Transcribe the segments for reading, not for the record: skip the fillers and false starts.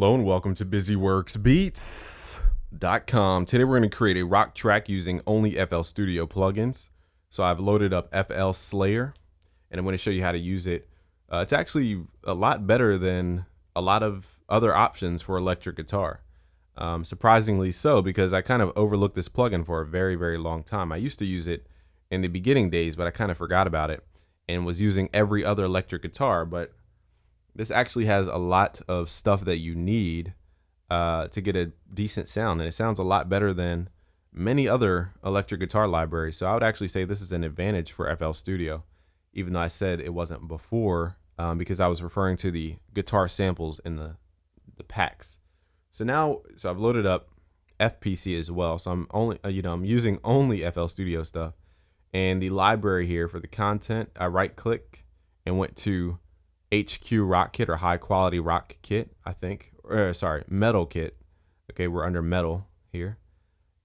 Hello and welcome to BusyWorksBeats.com. Today we're going to create a rock track using only FL Studio plugins. So I've loaded up FL Slayer and I'm going to show you how to use it. It's actually a lot better than a lot of other options for electric guitar. Surprisingly so, because I kind of overlooked this plugin for a very, very long time. I used to use it in the beginning days, but I kind of forgot about it and was using every other electric guitar. But this actually has a lot of stuff that you need to get a decent sound, and it sounds a lot better than many other electric guitar libraries. So I would actually say this is an advantage for FL Studio, even though I said it wasn't before, because I was referring to the guitar samples in the packs. So I've loaded up FPC as well. So I'm only, I'm using only FL Studio stuff, and the library here for the content, I right click and went to HQ Rock Kit, or High Quality Rock Kit, I think. Metal Kit. Okay, we're under Metal here.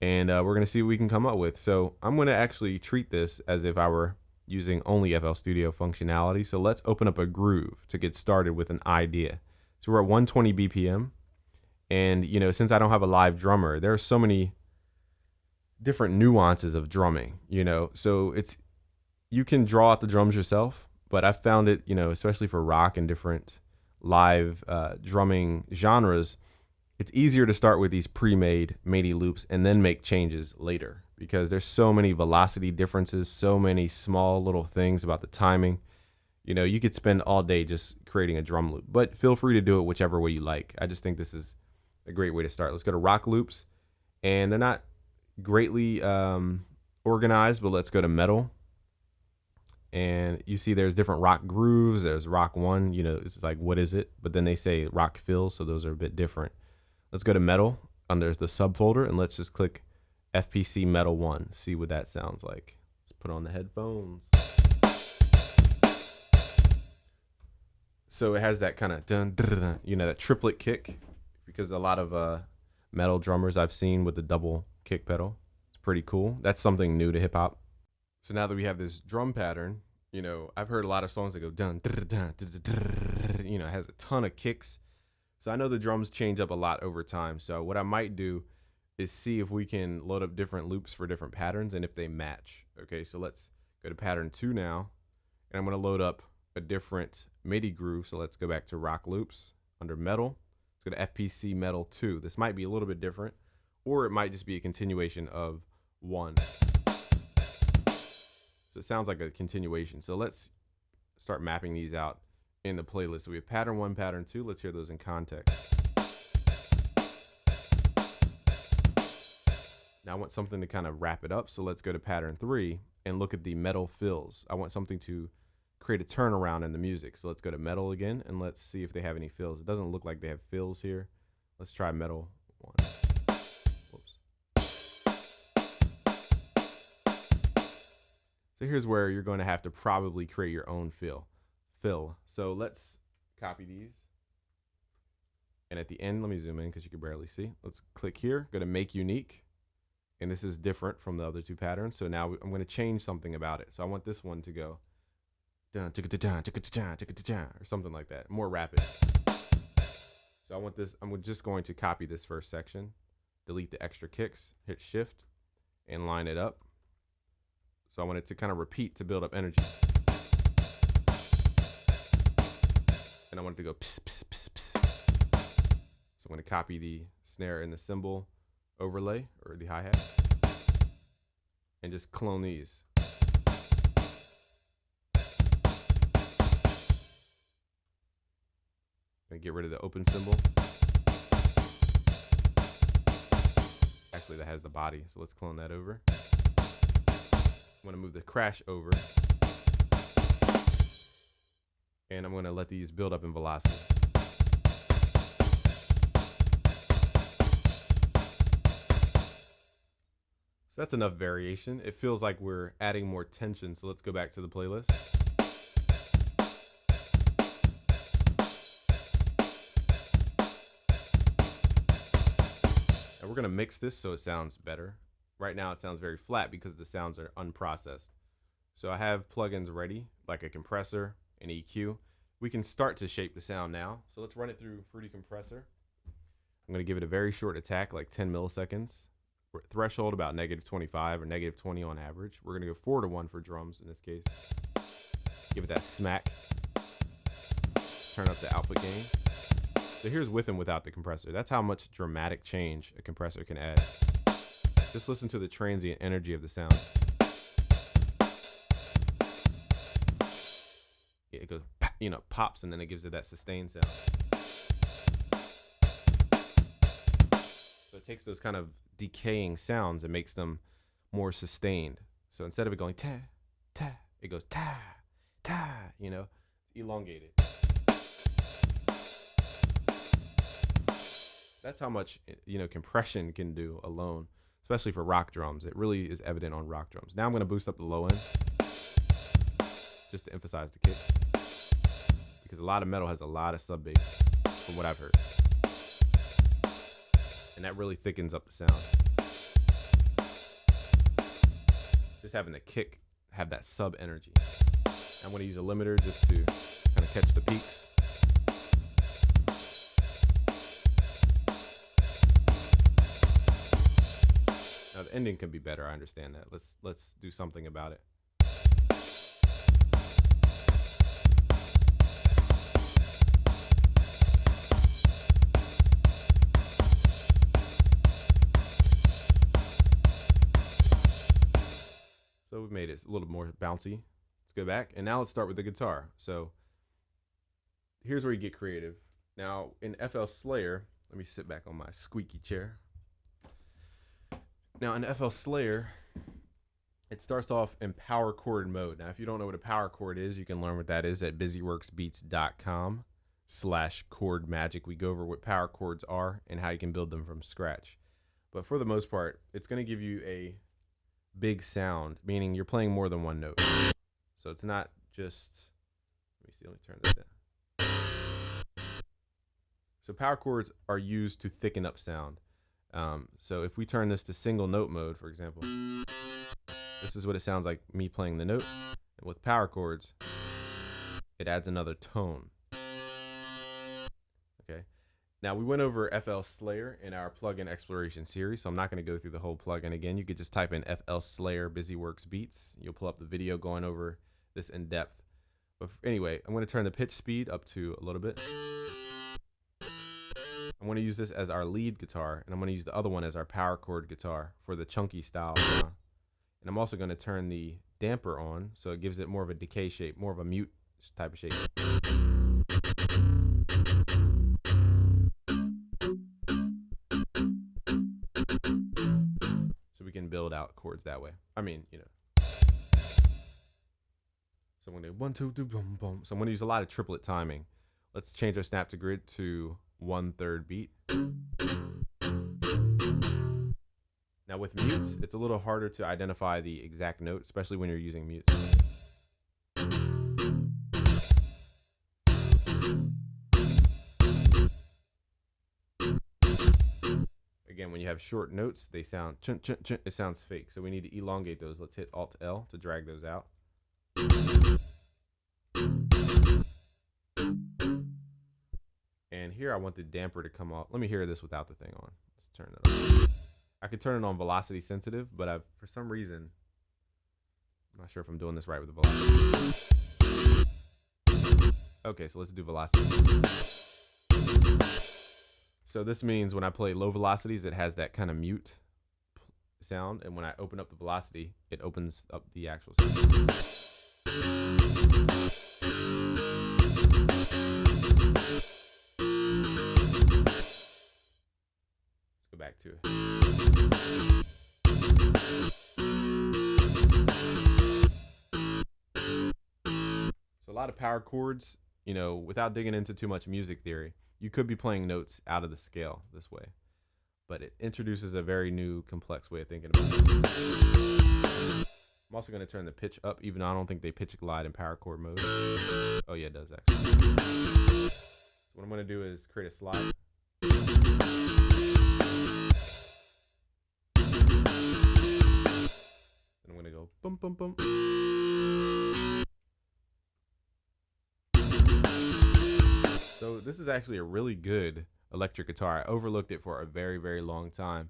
And we're going to see what we can come up with. So I'm going to actually treat this as if I were using only FL Studio functionality. So let's open up a groove to get started with an idea. So we're at 120 BPM. And, since I don't have a live drummer, there are so many different nuances of drumming, So you can draw out the drums yourself. But I found it, especially for rock and different live drumming genres, it's easier to start with these pre-made MIDI loops and then make changes later, because there's so many velocity differences, so many small little things about the timing. You could spend all day just creating a drum loop, but feel free to do it whichever way you like. I just think this is a great way to start. Let's go to rock loops, and they're not greatly organized, but let's go to metal. And you see there's different rock grooves. There's rock one, it's like, what is it? But then they say rock fills, so those are a bit different. Let's go to metal under the subfolder, and let's just click FPC Metal 1. See what that sounds like. Let's put on the headphones. So it has that kind of that triplet kick, because a lot of metal drummers I've seen with the double kick pedal. It's pretty cool. That's something new to hip hop. So now that we have this drum pattern, I've heard a lot of songs that go dun, dun, dun, dun, dun, it has a ton of kicks. So I know the drums change up a lot over time. So what I might do is see if we can load up different loops for different patterns and if they match. Okay, so let's go to pattern 2 now. And I'm going to load up a different MIDI groove. So let's go back to rock loops under metal. Let's go to FPC Metal 2. This might be a little bit different, or it might just be a continuation of 1. So it sounds like a continuation. So let's start mapping these out in the playlist. So we have pattern 1, pattern 2. Let's hear those in context. Now I want something to kind of wrap it up. So let's go to pattern 3 and look at the metal fills. I want something to create a turnaround in the music. So let's go to metal again and let's see if they have any fills. It doesn't look like they have fills here. Let's try metal 1. So here's where you're going to have to probably create your own fill. So let's copy these. And at the end, let me zoom in because you can barely see. Let's click here, go to make unique. And this is different from the other two patterns. So now I'm going to change something about it. So I want this one to go or something like that, more rapid. So I want this, I'm just going to copy this first section, delete the extra kicks, hit shift and line it up. So I want it to kind of repeat to build up energy. And I want it to go pss, pss, pss, pss. So I'm going to copy the snare and the cymbal overlay, or the hi-hat, and just clone these. And get rid of the open cymbal. Actually, that has the body, so let's clone that over. I'm going to move the crash over, and I'm going to let these build up in velocity. So that's enough variation. It feels like we're adding more tension, so let's go back to the playlist. And we're going to mix this so it sounds better. Right now it sounds very flat because the sounds are unprocessed. So I have plugins ready, like a compressor, an EQ. We can start to shape the sound now. So let's run it through Fruity Compressor. I'm going to give it a very short attack, like 10 milliseconds. Threshold about -25 or -20 on average. We're going to go 4-1 for drums in this case. Give it that smack. Turn up the output gain. So here's with and without the compressor. That's how much dramatic change a compressor can add. Just listen to the transient energy of the sound. It goes, you know, pops, and then it gives it that sustained sound. So it takes those kind of decaying sounds and makes them more sustained. So instead of it going ta, ta, it goes ta, ta, you know, elongated. That's how much, you know, compression can do alone, especially for rock drums. It really is evident on rock drums. Now I'm going to boost up the low end just to emphasize the kick, because a lot of metal has a lot of sub bass from what I've heard, and that really thickens up the sound. Just having the kick have that sub energy. I'm going to use a limiter just to kind of catch the peaks. Now the ending can be better, I understand that. Let's do something about it. So we've made it a little more bouncy. Let's go back, and now let's start with the guitar. So here's where you get creative. Now in FL Slayer, let me sit back on my squeaky chair. Now in FL Slayer, it starts off in power chord mode. Now if you don't know what a power chord is, you can learn what that is at busyworksbeats.com/chord magic. We go over what power chords are and how you can build them from scratch. But for the most part, it's going to give you a big sound, meaning you're playing more than one note. So it's not just, let me turn this down. So power chords are used to thicken up sound. So if we turn this to single note mode, for example, this is what it sounds like me playing the note. And with power chords, it adds another tone. Okay. Now we went over FL Slayer in our plugin exploration series, so I'm not going to go through the whole plugin again. You could just type in FL Slayer BusyWorks Beats. You'll pull up the video going over this in depth. But anyway, I'm going to turn the pitch speed up to a little bit. I'm going to use this as our lead guitar, and I'm going to use the other one as our power chord guitar for the chunky style sound. And I'm also going to turn the damper on, so it gives it more of a decay shape, more of a mute type of shape. So we can build out chords that way. I mean, you know. So I'm going to 1, 2, 3, boom, boom. So I'm going to use a lot of triplet timing. Let's change our snap to grid to 1/3 beat. Now with mutes, it's a little harder to identify the exact note, especially when you're using mutes. Again, when you have short notes, they sound chun, chun, chun, it sounds fake. So we need to elongate those. Let's hit Alt L to drag those out. And here I want the damper to come off. Let me hear this without the thing on. Let's turn it on. I could turn it on velocity sensitive, but for some reason, I'm not sure if I'm doing this right with the velocity. Okay, so let's do velocity. So this means when I play low velocities, it has that kind of mute sound. And when I open up the velocity, it opens up the actual sound. Go back to it. So a lot of power chords, you know, without digging into too much music theory, you could be playing notes out of the scale this way, but it introduces a very new complex way of thinking about it. I'm also going to turn the pitch up, even though I don't think they pitch glide in power chord mode. Oh yeah, it does actually. So what I'm going to do is create a slide. I'm going to go bum, bum, bum. So this is actually a really good electric guitar. I overlooked it for a very, very long time,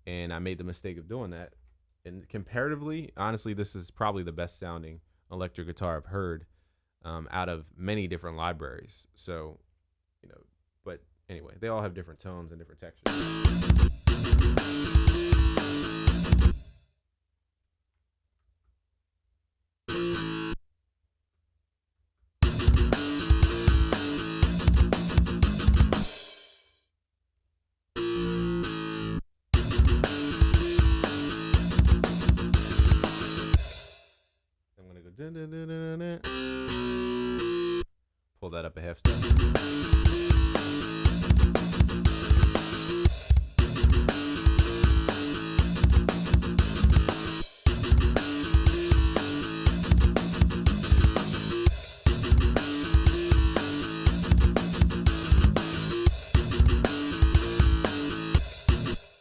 and I made the mistake of doing that. And comparatively, honestly, this is probably the best sounding electric guitar I've heard out of many different libraries. So, you know, but anyway, they all have different tones and different textures. I'm gonna go dun, dun, dun, dun, dun, dun. Pull that up a half step.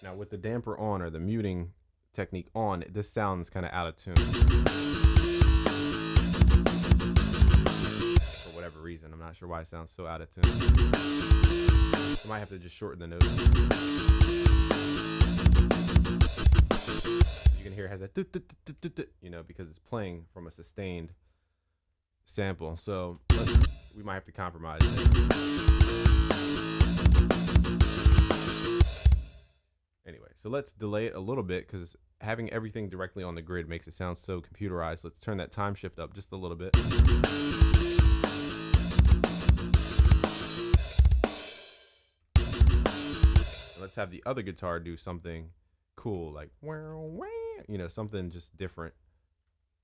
Now with the damper on, or the muting technique on, this sounds kind of out of tune. For whatever reason, I'm not sure why it sounds so out of tune. I might have to just shorten the notes. You can hear it has that, you know, because it's playing from a sustained sample. So we might have to compromise there. Anyway, so let's delay it a little bit, because having everything directly on the grid makes it sound so computerized. Let's turn that time shift up just a little bit. And let's have the other guitar do something cool, like, you know, something just different.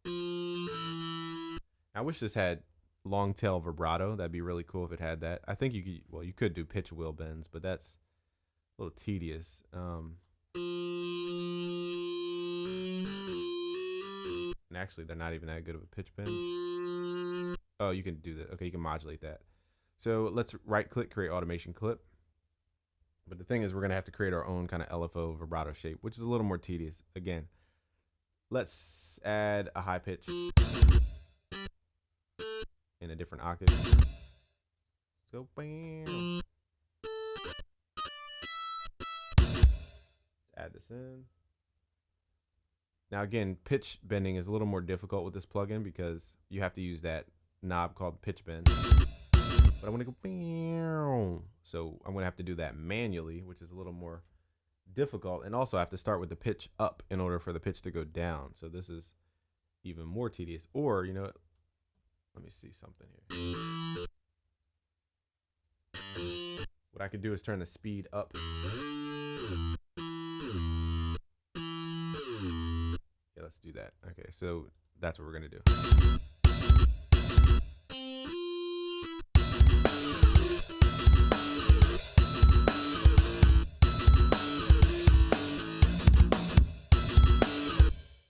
I wish this had long tail vibrato. That'd be really cool if it had that. I think you could, well, you could do pitch wheel bends, but that's a little tedious. And actually, they're not even that good of a pitch bend. Oh, you can do that. Okay, you can modulate that. So let's right click, create automation clip. But the thing is, we're gonna have to create our own kind of LFO vibrato shape, which is a little more tedious. Again, let's add a high pitch in a different octave. Let's go bam. Add this in. Now again, pitch bending is a little more difficult with this plugin because you have to use that knob called pitch bend. But I'm gonna go bam. So I'm gonna have to do that manually, which is a little more difficult, and also I have to start with the pitch up in order for the pitch to go down. So this is even more tedious. Or, you know, let me see something here. What I could do is turn the speed up. Yeah, let's do that. Okay, so that's what we're gonna do.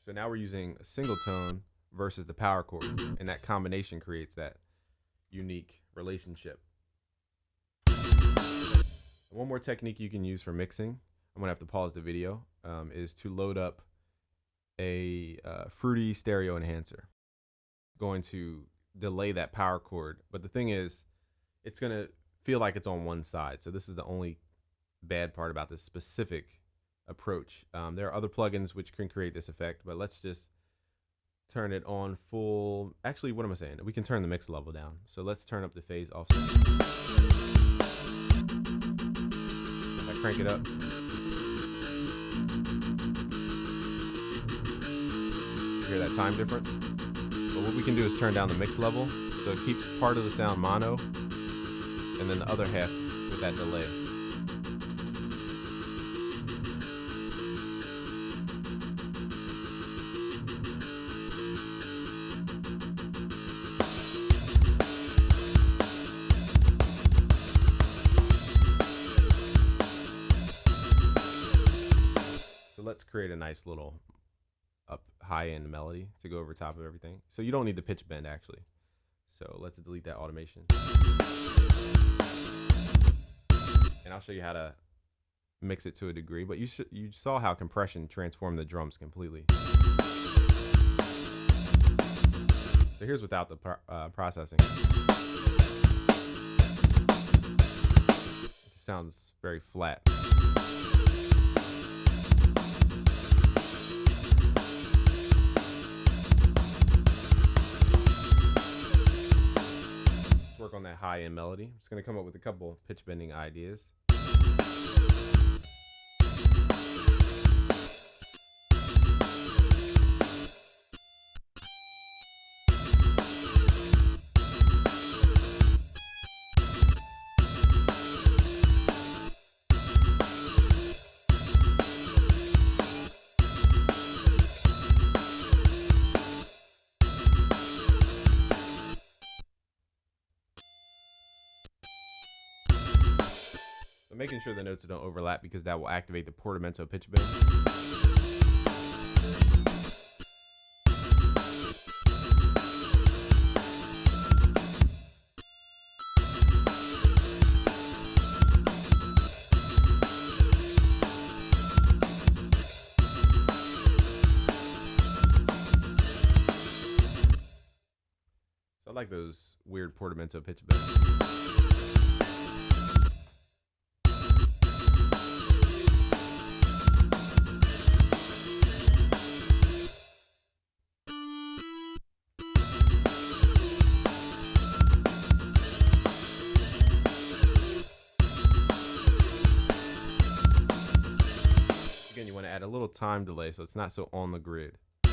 So now we're using a single tone versus the power chord, and that combination creates that unique relationship. One more technique you can use for mixing, I'm gonna have to pause the video, is to load up a Fruity stereo enhancer. It's going to delay that power chord, but the thing is, it's gonna feel like it's on one side. So this is the only bad part about this specific approach. There are other plugins which can create this effect, but let's just turn it on full. Actually, what am I saying? We can turn the mix level down. So let's turn up the phase offset. If I crank it up, you hear that time difference? But what we can do is turn down the mix level so it keeps part of the sound mono and then the other half with that delay. So let's create a nice little up high-end melody to go over top of everything. So you don't need the pitch bend actually. So let's delete that automation. And I'll show you how to mix it to a degree, but you saw how compression transformed the drums completely. So here's without the processing. sounds very flat. Let's work on that high end melody. I'm just gonna come up with a couple pitch bending ideas. So making sure the notes don't overlap because that will activate the portamento pitch bend. So I like those weird portamento pitch bends. Again, you want to add a little time delay so it's not so on the grid. So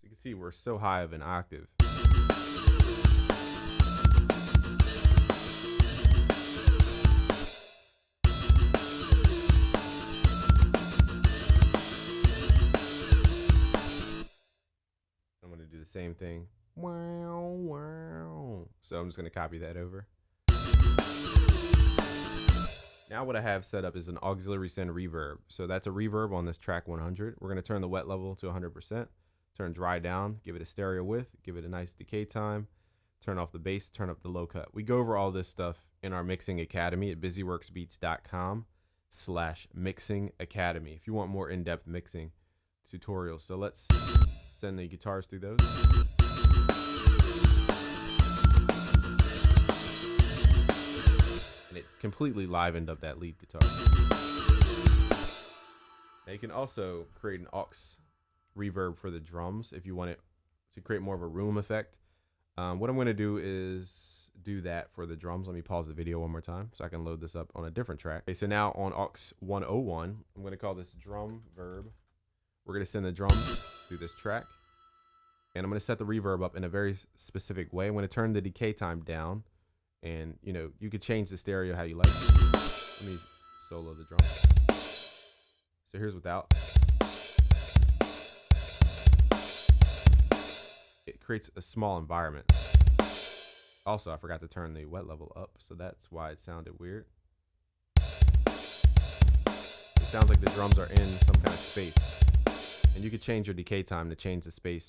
you can see we're so high of an octave. I'm going to do the same thing. Wow, wow. So I'm just going to copy that over. Now what I have set up is an auxiliary send reverb. So that's a reverb on this track 100. We're going to turn the wet level to 100%. Turn dry down, give it a stereo width, give it a nice decay time, turn off the bass, turn up the low cut. We go over all this stuff in our Mixing Academy at busyworksbeats.com/mixing academy if you want more in-depth mixing tutorials. So let's send the guitars through those. And it completely livened up that lead guitar. Now you can also create an aux reverb for the drums if you want it to create more of a room effect. What I'm going to do is do that for the drums. Let me pause the video one more time so I can load this up on a different track. Okay, so now on aux 101, I'm going to call this drum verb. We're going to send the drums through this track. And I'm going to set the reverb up in a very specific way. I'm going to turn the decay time down. And, you know, you could change the stereo how you like. Let me solo the drum. So here's without. It creates a small environment. Also, I forgot to turn the wet level up, so that's why it sounded weird. It sounds like the drums are in some kind of space. And you could change your decay time to change the space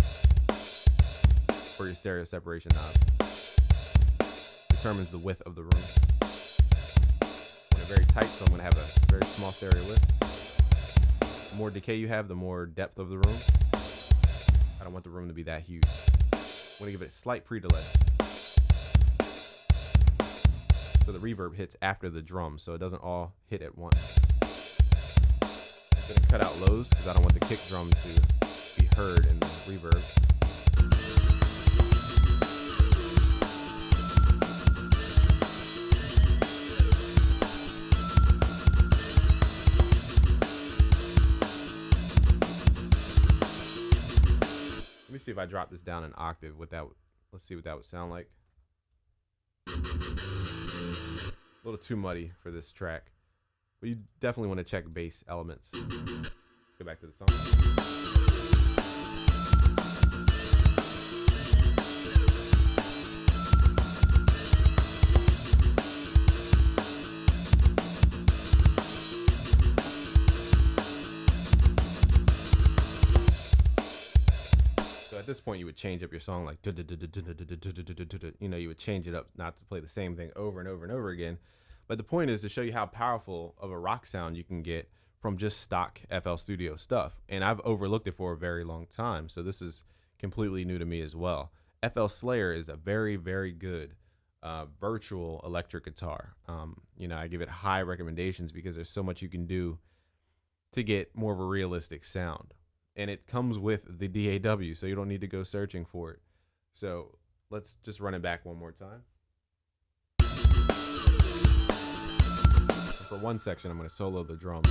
for your stereo separation knob. Determines the width of the room. I want it very tight, so I'm going to have a very small stereo width. The more decay you have, the more depth of the room. I don't want the room to be that huge. I want to give it a slight pre-delay. So the reverb hits after the drum, so it doesn't all hit at once. I'm going to cut out lows because I don't want the kick drum to be heard in the reverb. Let me see if I drop this down an octave. Let's see what that would sound like. A little too muddy for this track, but you definitely want to check bass elements. Let's go back to the song. At this point, you would change up your song like, you know, you would change it up not to play the same thing over and over and over again. But the point is to show you how powerful of a rock sound you can get from just stock FL Studio stuff. And I've overlooked it for a very long time. So this is completely new to me as well. FL Slayer is a very, very good virtual electric guitar. I give it high recommendations because there's so much you can do to get more of a realistic sound. And it comes with the DAW, so you don't need to go searching for it. So let's just run it back one more time. For one section, I'm going to solo the drums.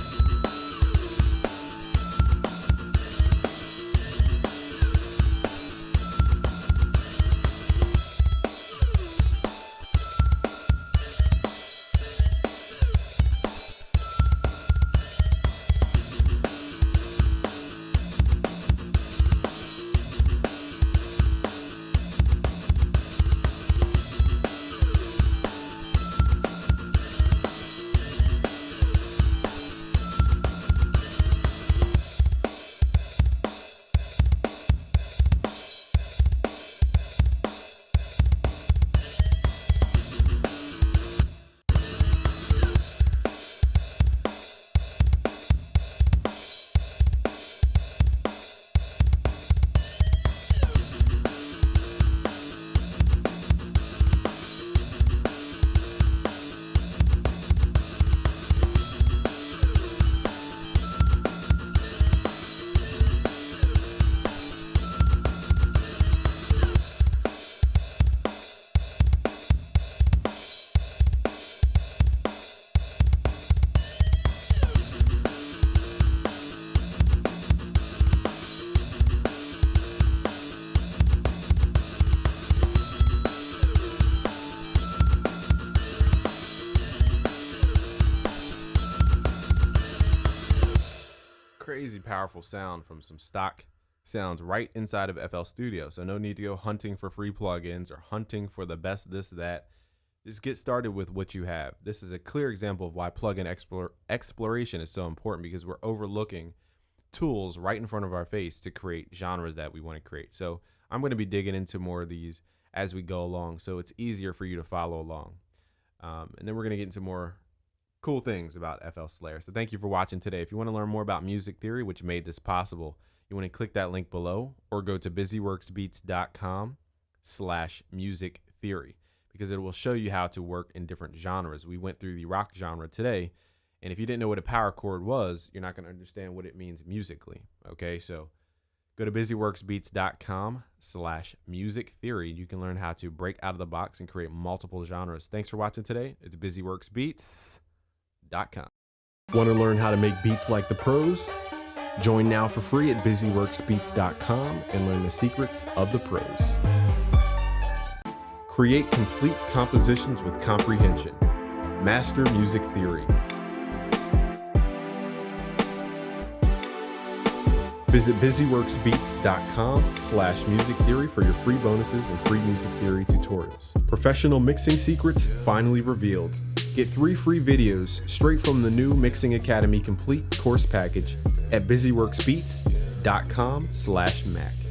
Crazy powerful sound from some stock sounds right inside of FL Studio. So no need to go hunting for free plugins or hunting for the best this, that. Just get started with what you have. This is a clear example of why plugin exploration is so important, because we're overlooking tools right in front of our face to create genres that we want to create. So I'm going to be digging into more of these as we go along, so it's easier for you to follow along. And then we're going to get into more cool things about FL Slayer. So thank you for watching today. If you want to learn more about music theory, which made this possible, you want to click that link below or go to busyworksbeats.com/music theory, because it will show you how to work in different genres. We went through the rock genre today, and if you didn't know what a power chord was, you're not going to understand what it means musically. Okay, so go to busyworksbeats.com/music theory. You can learn how to break out of the box and create multiple genres. Thanks for watching today. It's busyworksbeats.com. Want to learn how to make beats like the pros? Join now for free at busyworksbeats.com and learn the secrets of the pros. Create complete compositions with comprehension. Master music theory. Visit busyworksbeats.com/music theory for your free bonuses and free music theory tutorials. Professional mixing secrets finally revealed. Get 3 free videos straight from the new Mixing Academy complete course package at busyworksbeats.com/Mac.